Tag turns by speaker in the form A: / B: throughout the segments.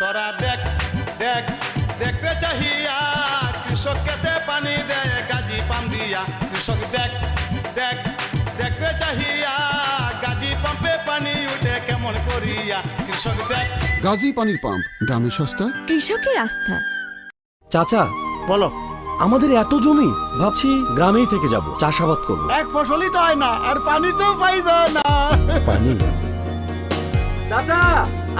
A: তোরা দেখ দেখ দেখতে চাহিয়া কৃষক খেতে পানি দেয় গাজী পাম্প দিয়া কৃষক দেখ দেখ দেখতে চাহিয়া গাজী পাম্পে পানি উঠে কেমন করিয়া কৃষক দেখ
B: গাজী পানির পাম্প দামে সস্তা
C: কৃষকের আস্থা।
D: চাচা
E: বলো।
D: আমাদের এত জমি, ভাবছি গ্রামেই থেকে যাব, চাষাবাদ করব।
E: এক ফসলই তো হয় না, আর পানি তো পাইবে না।
D: পানি চাচা,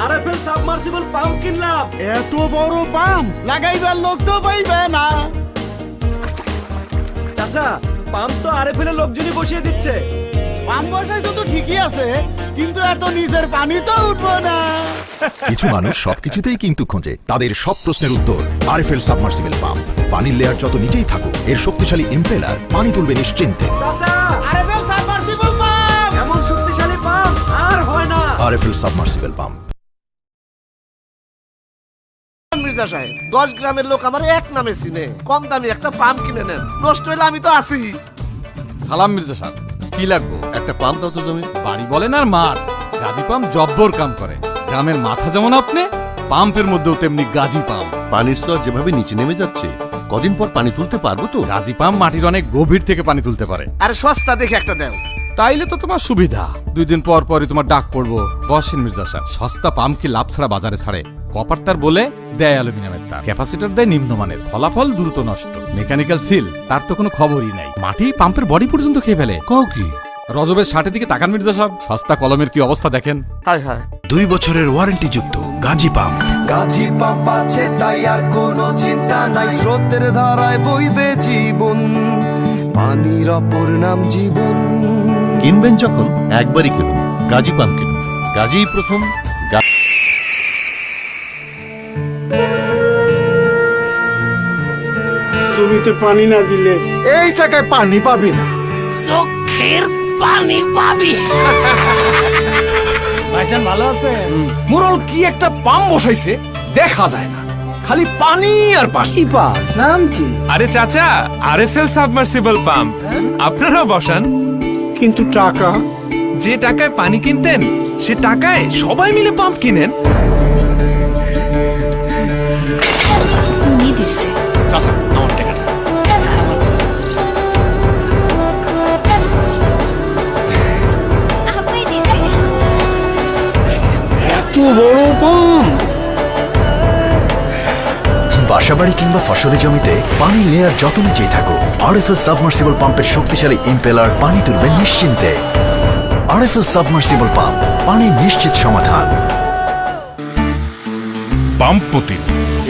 D: আরএফএল সাবমার্সিবল পাম্প কিনলাম।
E: এত বড় পাম্প লাগাইবার লোক তো পাইবে না।
D: চাচা, পাম্প তো আরএফএল এর লোকজনই বসিয়ে দিচ্ছে।
E: পাম্প বসাইছো তো ঠিকই আছে, কিন্তু এত নিচের পানি তো উঠবো না।
F: কিছু মানুষ সবকিছুতেই কিন্তু খোঁজে তাদের সব প্রশ্নের উত্তর। আরএফএল সাবমার্সিবল পাম্প, পানির লেয়ার যত নিচেই থাকুক, এর শক্তিশালী ইম্পেলার পানি তুলবে নিশ্চিন্তে।
D: চাচা,
E: আরএফএল সাবমার্সিবল পাম্প,
D: এমন শক্তিশালী পাম্প আর হয় না।
F: RFL submersible pump.
G: মির্জা সাহেব, 10 গ্রামের লোক আমার এক নামে চিনে, কম দামি একটা পাম্প কিনে নেন, নষ্ট হইলে আমি তো আছি।
H: সালাম মির্জা সাহেব, কি লাগবো?
G: একটা পাম্প দাও তো তুমি।
H: বাড়ি বলেন আর মাঠ, গাজী পাম্প জব্বর কাম করে। গ্রামের মাথা যেমন আপনি, পাম্পের মধ্যেও তেমনি গাজী পাম্প।
G: পানির স্তর যেভাবে নিচে নেমে যাচ্ছে, কদিন পর পানি তুলতে পারবো তো?
H: গাজী পাম্প মাটির অনেক গভীর থেকে পানি তুলতে পারে।
G: আরে সস্তা দেখে একটা দাও।
H: তাইলে তো তোমার সুবিধা, 2 দিন পর পরই তোমার ডাক পড়বো। বসেন মির্জা সাহেব, সস্তা পাম্প কি লাভ ছাড়া বাজারে ছাড়ে? কপার তার বলে দেয় অ্যালুমিনিয়ামের তার, ক্যাপাসিটর দেয় নিম্নমানের, ফলাফল দ্রুত নষ্ট। মেকানিক্যাল সিল, তার তো কোনো খবরই নাই। মাটি পাম্পের বডি পর্যন্ত খেয়ে ফেলে।
G: কও কি?
H: রজবের 60 দিকে তাকান মির্জা সাহেব, সস্তা কলমের কি অবস্থা দেখেন।
G: হায় হায়।
F: 2 বছরের ওয়ারেন্টি যুক্ত গাজী পাম্প।
I: গাজী পাম্প আছে তাই আর কোনো চিন্তা নাই, স্রোতের ধারায় বইবে জীবন, পানির অপর নাম জীবন।
G: কিনবেন যখন একবারই কিনুন গাজী পাম্প কিনুন, গাজী প্রথম।
E: জমিতে পানি না দিলে এই টাকায় পানি পাবি না।
C: চোখের পানি পাবি।
E: ভাইজান ভালো আছে?
J: মুরল কি একটা পাম্প বসাইছে, দেখা যায় না, খালি পানি আর পানি।
E: কি পাম্প, নাম কি?
K: আরে চাচা, আরএফএল সাবমার্সিবল পাম্প। আপনারা বসান।
E: কিন্তু টাকা?
K: যে টাকায় পানি কিনতেন, সে টাকায় সবাই মিলে পাম্প কিনেন।
C: উনি দিছে।
J: চাচা, আমার টাকাটা।
C: আপনি দিছে।
E: এত বড় পাম্প!
F: বাসাবাড়ি কিংবা ফসলি জমিতে পানির লেয়ার যত নিচেই থাকুক, আরএফএল সাবমার্সিবল পাম্পের শক্তিশালী ইম্পেলার পানি তুলবে নিশ্চিন্তে। আরএফএল সাবমার্সিবল পাম্প, পানির নিশ্চিত সমাধান।
L: পাম্প মতিন,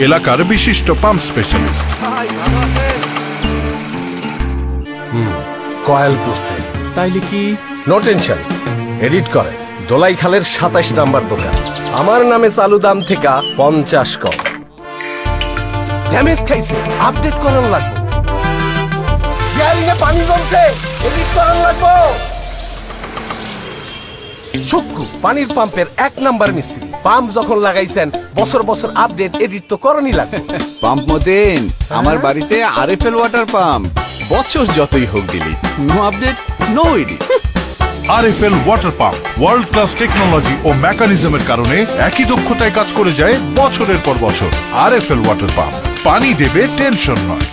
L: এলাকার বিশিষ্ট পাম্প স্পেশালিস্ট।
J: কয়েল পুষে তাইলে কি? নো টেনশন, এডিট করে দোলাই খালের 27 নাম্বার দোকান। আমার নামে চালু দাম থেকে 50 কম। ড্যামেজ খাইছে, আপডেট করার লাগবে। বিয়ারিংয়ে পানি জমছে, এডিট করার লাগবে। চক্কু পানির পাম্পের 1 নাম্বার মিস্ত্রি। পাম্প যখন লাগাইছেন, বছর বছর আপডেট এডিট তো করণই লাগবে।
M: পাম্প মতেন, আমার বাড়িতে আরএফএল ওয়াটার পাম্প, বছর যতই হোক দিলি, no update no edit.
L: RFL water pump world class technology ও মেকানিজমের কারণে একই দক্ষতায় কাজ করে যায় বছরের পর বছর। আরএফএল ওয়াটার পাম্প, পানি দেবে, টেনশন নয়।